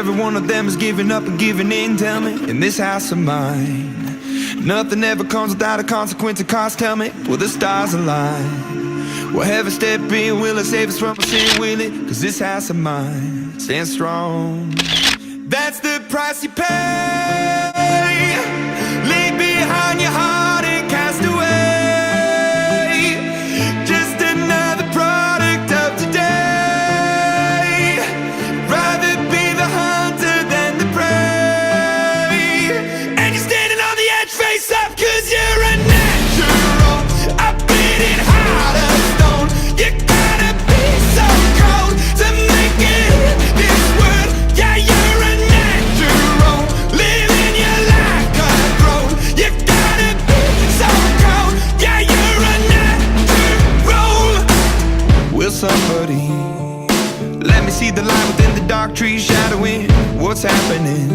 every one of them is giving up and giving in. Tell me, in this house of mine, nothing ever comes without a consequence of cost. Tell me, will the stars align? Will heaven step in? Will it save us from our sin? Will it? Cause this house of mine stands strong. That's the price you pay. Leave behind your heart and cast away. Just another product of today. Rather be the hunter than the prey. And you're standing on the edge, face up, cause you're a natural. I've been in heart of stone. You gotta be so cold to make it in this world. Yeah, you're a natural. Living your life cutthroat. You gotta be so cold. Yeah, you're a natural. Will somebody let me see the light within the dark trees shadowing what's happening?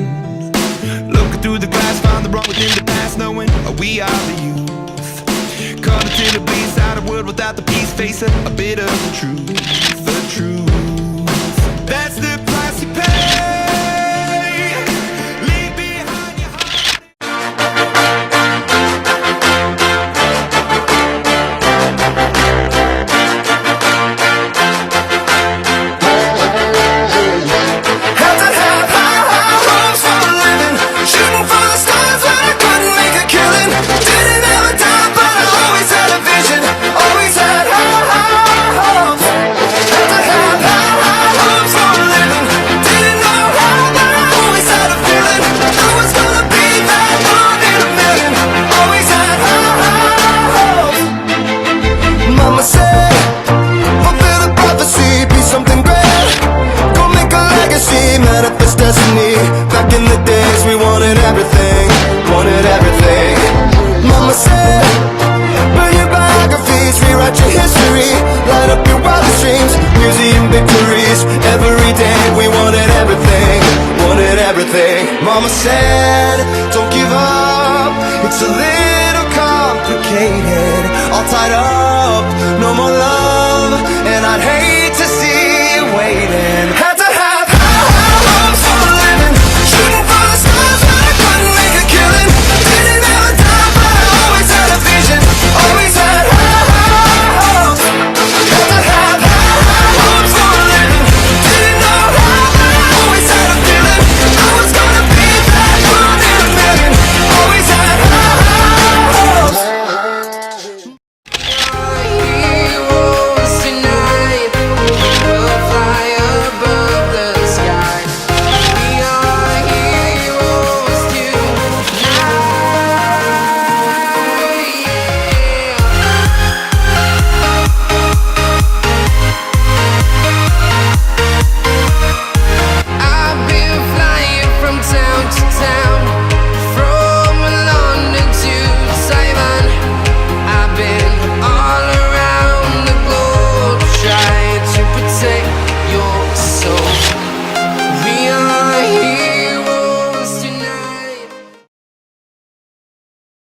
Looking through the glass, find the wrong within the past, knowing we are the youth. Caught until the bleed inside a world without the peace, facing a bit of the truth. The truth. That's the price you pay. Leave behind your heart. Had to have high hopes for a living, shooting for the stars when I couldn't make a killing. Didn't have a time, but I always had a vision. Always had high hopes. Had to have high hopes for a living. Didn't know how, but I always had a feeling. I was gonna be that one in a million. Always had high hopes. Mama said, fulfill the prophecy, be something great. Go make a legacy, manifest destiny. Back in the days we wanted everything, wanted everything. Mama said, burn your biographies, rewrite your history. Light up your wildest dreams, museum victories. Every day we wanted everything, wanted everything. Mama said, don't give up, it's a little complicated. All tied up, no more love, and I'd hate to see you waiting.